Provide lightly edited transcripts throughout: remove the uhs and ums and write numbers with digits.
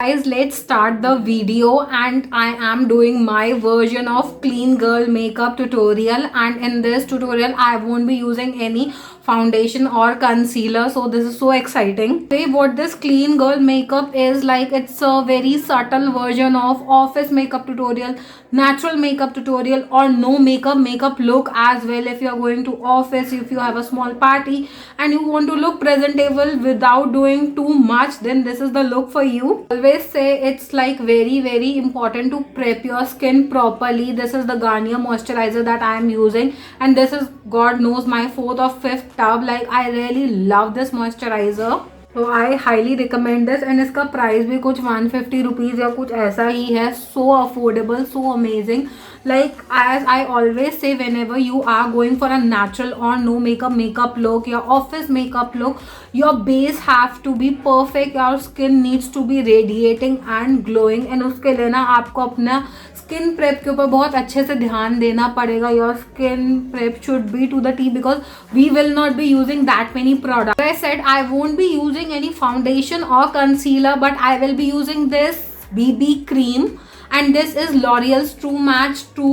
Guys, let's start the video, and I am doing my version of clean girl makeup tutorial, and in this tutorial I won't be using any foundation or concealer, so this is so exciting. Say what this clean girl makeup is like. It's a very subtle version of office makeup tutorial, natural makeup tutorial, or no makeup look as well. If you are going to office, if you have a small party and you want to look presentable without doing too much, then this is the look for you. Always say it's like very important to prep your skin properly. This is the Garnier moisturizer that I am using, and this is, God knows, my 4th or 5th tub. Like, I really love this moisturizer, तो I highly recommend this. And इसका price भी कुछ 150 rupees या कुछ ऐसा ही है. सो affordable, so amazing. Like, as I always say, whenever you are going for a natural or no makeup look, your office makeup look, your base have to be perfect. Your skin needs to be radiating and glowing. And उसके लिए ना आपको अपना skin prep के ऊपर बहुत अच्छे से ध्यान देना पड़ेगा. Your skin prep should be to the T because we will not be using that many product. I said I won't be using any foundation or concealer, but I will be using this BB cream. And this is L'Oreal's True Match 2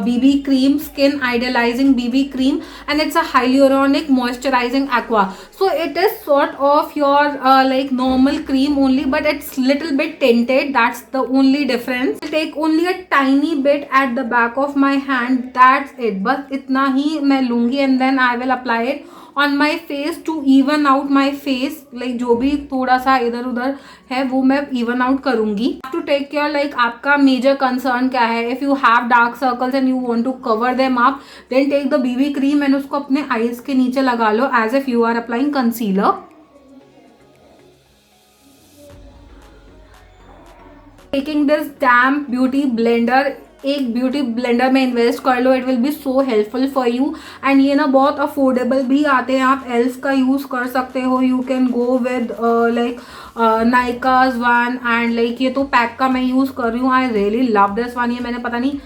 BB cream, skin idealizing BB cream, and it's a hyaluronic moisturizing aqua. So it is sort of your like normal cream only, but it's little bit tinted. That's the only difference. I'll take only a tiny bit at the back of my hand. That's it. बस इतना ही मैं लूँगी, and then I will apply it on my face to even out my face. like जो भी थोड़ा सा इधर उधर है वो मैं even out करूँगी. to take care, like आपका major concern क्या है. if you have dark circles and you want to cover them up, then take the BB cream and उसको अपने eyes के नीचे लगा लो as if you are applying concealer. taking this damp beauty blender, एक beauty blender में invest कर लो. It will be so helpful for you. And ये ना बहुत अफोर्डेबल भी आते हैं. आप एल्फ का यूज़ कर सकते हो. You can go with like Nykaa's one, and like ये तो पैक का मैं यूज़ कर रही हूँ. आई रियली लव दिस वन. ये मैंने पता नहीं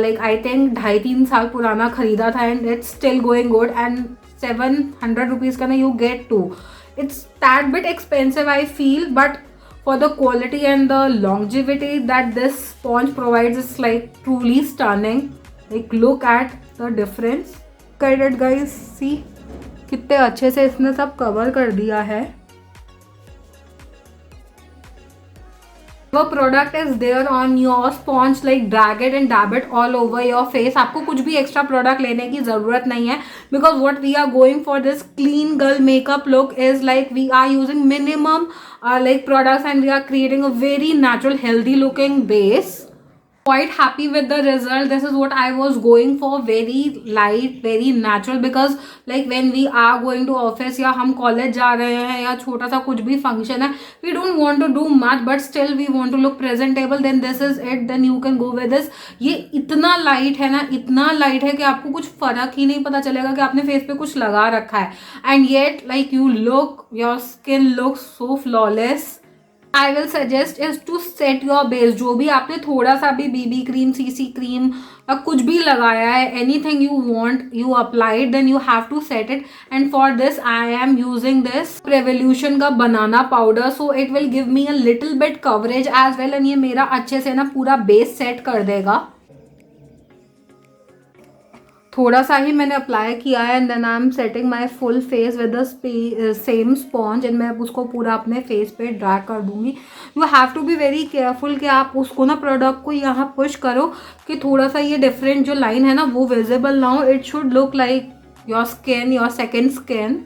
लाइक आई थिंक 2.5-3 साल पुराना खरीदा था, and it's still going good. And 700 rupees का ना you get 2. It's that bit expensive I feel, but for the quality and the longevity that this sponge provides is like truly stunning. Like, look at the difference. Look at it guys, see कितने अच्छे से इसने सब cover कर दिया है. वो product is there on your sponge, like drag it and dab it all over your face. आपको कुछ भी एक्स्ट्रा प्रोडक्ट लेने की ज़रूरत नहीं है, because what we are going for this clean girl makeup look is like we are using minimum like products, and we are creating a very natural healthy looking base. Quite happy with the result. This is what I was going for. Very light, very natural, because like when we are going to office या हम college जा रहे हैं या छोटा सा कुछ भी फंक्शन है, we don't want to do much but still we want to look presentable, then this is it. Then you can go with this. ये इतना लाइट है ना, इतना लाइट है कि आपको कुछ फर्क ही नहीं पता चलेगा कि आपने फेस पे कुछ लगा रखा है. And yet like you look, your skin look so flawless. I will suggest is to set your base. जो भी आपने थोड़ा सा भी BB क्रीम, CC क्रीम या कुछ भी लगाया है, anything you want, you apply it, then you have to set it. And for this I am using this Revolution का banana powder, so it will give me a little bit coverage as well, and ये मेरा अच्छे से ना पूरा base set कर देगा. थोड़ा सा ही मैंने अप्लाई किया है, and then I am setting my full face with the same sponge, and मैं उसको पूरा अपने फेस पे ड्रैग कर दूंगी. You have to be very careful कि आप उसको ना प्रोडक्ट को यहाँ पुश करो कि थोड़ा सा ये डिफरेंट जो लाइन है ना वो विजिबल ना हो. It should look like your skin, your second skin.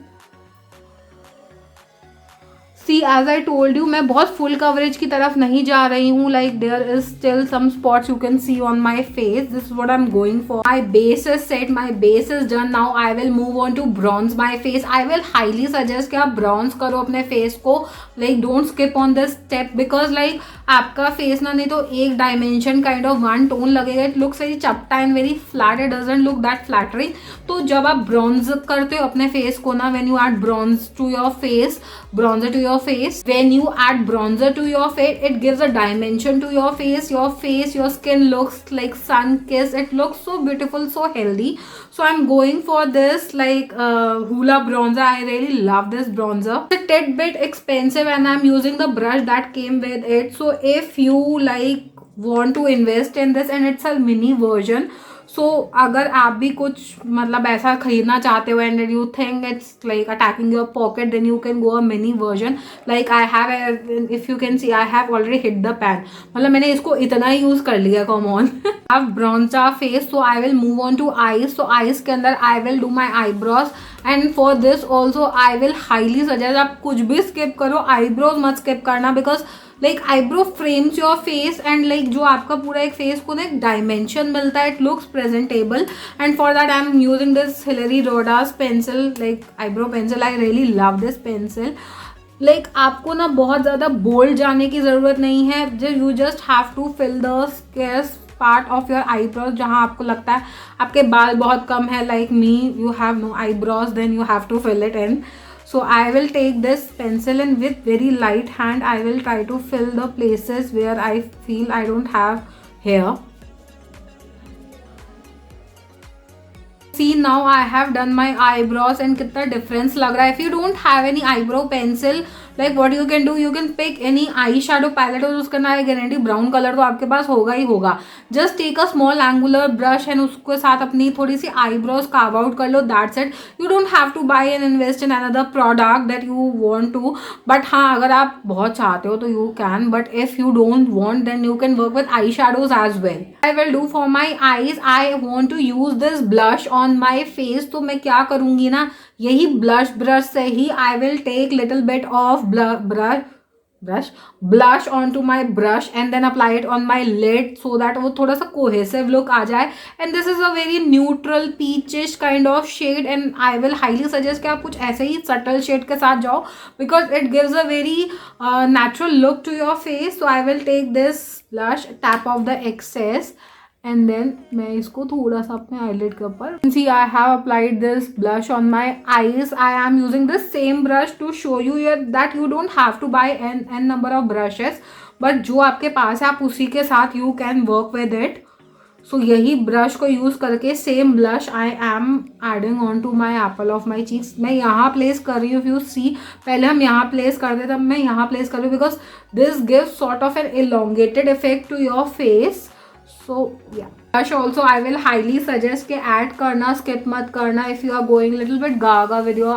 See as I told you, मैं बहुत फुल कवरेज की तरफ नहीं जा रही हूँ. Like there is still some spots you can see on my face. This what I am going for. My base is set, my base is done. Now I will move on to bronze my face. I will highly suggest कि आप bronze करो अपने face को. Like don't skip on this step, because like आपका face ना नहीं तो एक dimension kind of one tone लगेगा. इट लुक्स वेरी चपटा and very flat. It doesn't look that flattering. तो जब आप ब्रॉन्ज करते हो अपने फेस को ना, when you add bronze to your face, bronzer to your your face. When you add bronzer to your face, it gives a dimension to your face. Your skin looks like sun kissed. It looks so beautiful, so healthy. So I'm going for this like Hoola bronzer. I really love this bronzer. It's a tidbit expensive and I'm using the brush that came with it. So if you like want to invest in this, and it's a mini version, so अगर आप भी कुछ मतलब ऐसा खरीदना चाहते हो and you think it's like attacking your pocket, then you can go a mini version. Like I have, if you can see, I have already hit the pan. मतलब मैंने इसको इतना ही यूज कर लिया. Come on. have bronzer face, so I will move on to eyes. So eyes के अंदर I will do my eyebrows, and for this also I will highly suggest आप कुछ भी skip करो, eyebrows मत skip करना, because like eyebrow frames your face and like जो आपका पूरा एक फेस को ना एक डायमेंशन मिलता है. It looks presentable, and for that I am using this Hillary Rodas pencil, like eyebrow pencil. I really love this pencil. Like आपको ना बहुत ज़्यादा बोल्ड जाने की ज़रूरत नहीं है. You just have to fill the scarce part of your eyebrows. जहाँ आपको लगता है आपके बाल बहुत कम है, like me, you have no eyebrows, then you have to fill it in. So I will take this pencil and with very light hand I will try to fill the places where I feel I don't have hair. See, now I have done my eyebrows and कितना difference लग रहा है. If you don't have any eyebrow pencil, like what you can do, you can pick any eyeshadow palette और उसका ना guarantee brown colour तो आपके पास होगा ही होगा. Just take a small angular brush and उसके साथ अपनी थोड़ी सी आईब्रोज कार्व आउट कर लो. That's it. You don't have to buy and invest in another product that you want to. But हाँ, अगर आप बहुत चाहते हो तो you can, but if you don't want then you can work with eye shadows as well. I will do for my eyes, I want to use this blush on my face. तो मैं क्या करूंगी ना, यही brush से ही I will take little bit of blush onto my brush and then apply it on my lid so that वो थोड़ा सा cohesive look आ जाए. and this is a very neutral peachish kind of shade and I will highly suggest कि आप कुछ ऐसे ही subtle shade के साथ जाओ because it gives a very natural look to your face. so I will take this blush, tap off the excess and then मैं इसको थोड़ा सा अपने eyelid के ऊपर. See, I have applied this blush on my eyes. I am using this same brush to show you here that you don't have to buy n number of brushes, but जो आपके पास है आप उसी के साथ you can work with it. So यही brush को use करके same blush I am adding on to my apple of my cheeks. मैं यहाँ place कर रही हूँ. If you see, पहले हम यहाँ place करते तब मैं यहाँ place कर रही हूँ because this gives sort of an elongated effect to your face. So yeah, blush also I will highly suggest कि add करना, skip मत करना. If you are going little bit gaga with your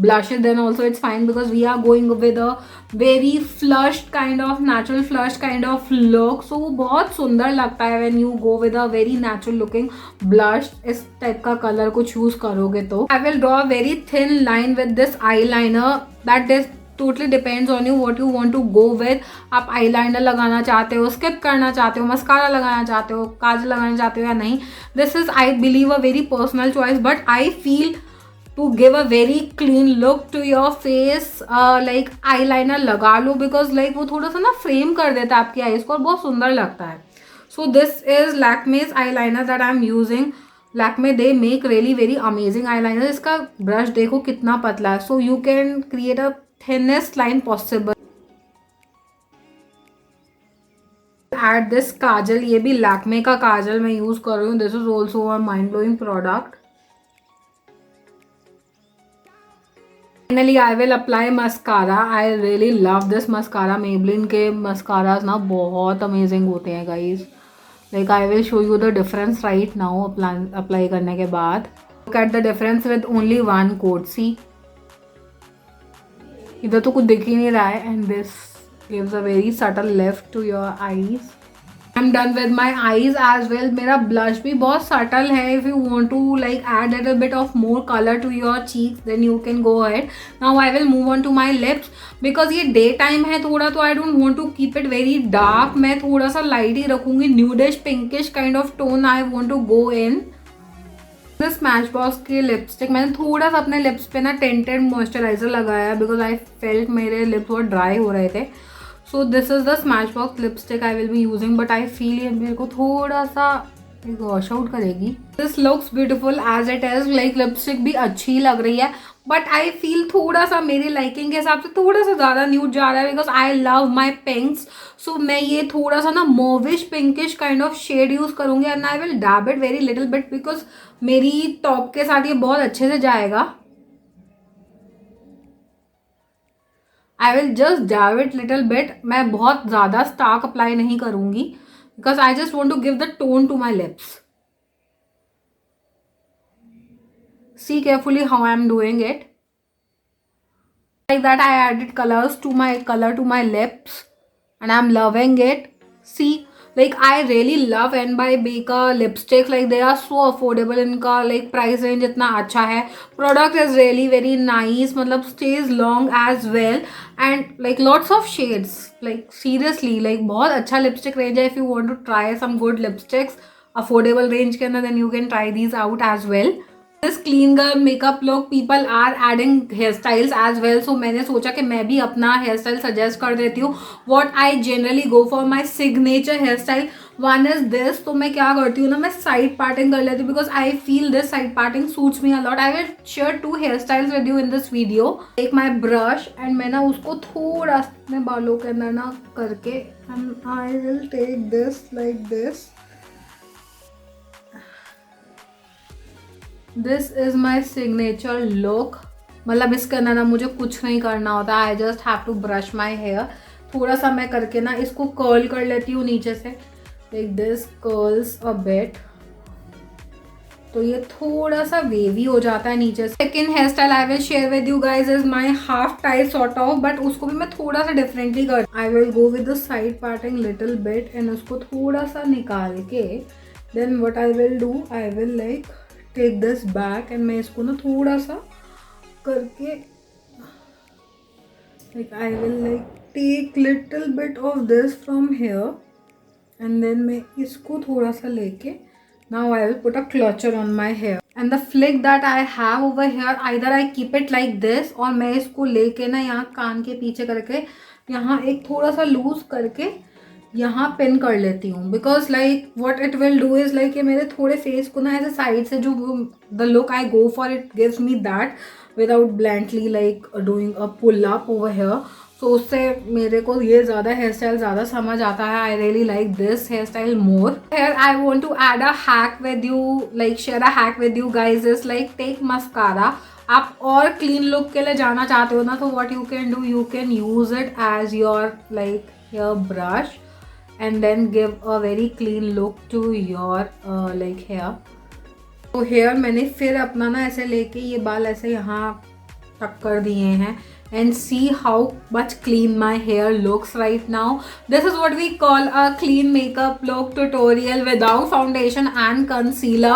blushes, then also it's fine because we are going with a very flushed kind of, natural flushed kind of look. So वो बहुत सुंदर लगता है when you go with a very natural looking blush. इस type का color को choose करोगे तो. I will draw a very thin line with this eyeliner. That is totally depends on you what you want to go with. आप eyeliner लगाना चाहते हो, skip करना चाहते हो, mascara लगाना चाहते हो, काजल लगाना चाहते हो या नहीं. This is I believe a very personal choice, but I feel to give a very clean look to your face, like eyeliner लगा लो because like वो थोड़ा सा ना frame कर देता है आपकी eyes को और बहुत सुंदर लगता है. So this is Lakme's eyeliner that I am using. Lakme, they make really very amazing eyeliner. इसका brush देखो कितना पतला है. So you can create a thinnest line possible. Add this काजल. ये भी Lakme का काजल मैं यूज कर रही हूँ. This is also a mind blowing product. Finally, I will apply mascara. I really love this mascara. Maybelline के mascaras ना बहुत amazing होते हैं guys. Like I will show you the difference right now. Apply करने के बाद. Look at the difference with only one coat. See. इधर तो कुछ दिख ही नहीं रहा है and this gives a very subtle lift to your eyes. I'm done with my eyes as well. मेरा blush भी बहुत subtle है. If you want to like add a little bit of more color to your cheeks, then you can go ahead. Now I will move on to my lips because ये day time है थोड़ा, तो I don't want to keep it very dark. मैं थोड़ा सा light ही रखूँगी. Nudish pinkish kind of tone I want to go in. Smashbox की lipstick मैंने थोड़ा सा अपने लिप्स पे ना टेंटेड मॉइस्चराइजर लगाया बिकॉज आई फेल्ट मेरे लिप्स बहुत ड्राई हो रहे थे. So this is the Smashbox lipstick I will be using, but I feel ये मेरे को थोड़ा सा वॉश आउट करेगी. This looks beautiful as it is. Like lipstick भी अच्छी लग रही है बट आई फील थोड़ा सा मेरे लाइकिंग के हिसाब से थोड़ा सा ज़्यादा न्यूड जा रहा है, बिकॉज आई लव माई पिंक्स. सो मैं ये थोड़ा सा ना mauvish pinkish kind of shade use करूँगी and I will dab it very little bit, because मेरी टॉप के साथ ये बहुत अच्छे से जाएगा. I will just dab it little bit. मैं बहुत ज़्यादा स्टार्क अप्लाई नहीं करूँगी because I just want to give the tone to my lips. See carefully how I am doing it. Like that I added colors to my lips and I'm loving it. See, like I really love N by Baker lipsticks. Like they are so affordable. इनका like price range इतना अच्छा है. Product is really very nice. मतलब stays long as well and like lots of shades. Like seriously like बहुत अच्छा lipstick range है. If you want to try some good lipsticks affordable range के अंदर, then you can try these out as well. This clean girl makeup look people are adding hairstyles as well, so मैंने सोचा कि मैं भी अपना hair style suggest कर देती हूँ. What I generally go for my signature hairstyle one is this. तो मैं क्या करती हूँ ना, मैं साइड पार्टिंग कर लेती हूँ because I feel this side parting suits me a lot. I will share 2 hairstyles with you in this video. Take my brush and मैं ना उसको थोड़ा अपने बालों के अंदर ना करके and I will take this like this. This is my signature look. मतलब इसके अंदर ना मुझे कुछ नहीं करना होता. I just have to brush my hair. थोड़ा सा मैं करके ना इसको कर्ल कर लेती हूँ नीचे से. Like this curls a bit. तो ये थोड़ा सा वेवी हो जाता है नीचे से. Second hair style I will share with you guys is my half type sort of, but उसको भी मैं थोड़ा सा डिफरेंटली कर. I will go with the side parting little bit and उसको थोड़ा सा निकाल के then what I will do, I will like take this back and मैं इसको ना थोड़ा सा करके like I will like take little bit of this from here and then मैं इसको थोड़ा सा लेके now I will put a clutcher on my hair and the flick that I have over hair either I keep it like this और मैं इसको लेके ना यहाँ कान के पीछे करके यहाँ एक थोड़ा सा लूज करके यहाँ पिन कर लेती हूँ. Because like what it will do is like ये मेरे थोड़े फेस को ना ऐसे साइड से जो the look I go for it gives me that without blankly like doing a pull up over hair. तो उससे मेरे को ये ज़्यादा हेयर स्टाइल ज़्यादा समझ आता है. I really like this hair style more. Here I want to add a hack with you, like share a hack with you guys is like take mascara. आप और क्लीन लुक के लिए जाना चाहते हो ना, तो what you can do, you can use it as your like hair brush and then give a very clean look to your like hair. तो हेयर मैंने फिर अपना ना ऐसे लेके ये बाल ऐसे यहाँ तक कर दिए हैं and see how much clean my hair looks right now. This is what we call a clean makeup look tutorial without foundation and concealer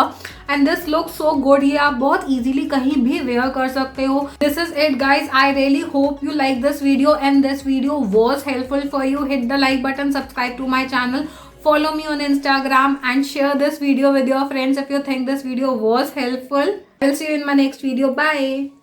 and this looks so good. ये आप बहुत easily कहीं भी wear कर सकते हो. This is it guys. I really hope you like this video and this video was helpful for you. Hit the like button, subscribe to my channel, follow me on Instagram and share this video with your friends if you think this video was helpful. I'll see you in my next video. Bye.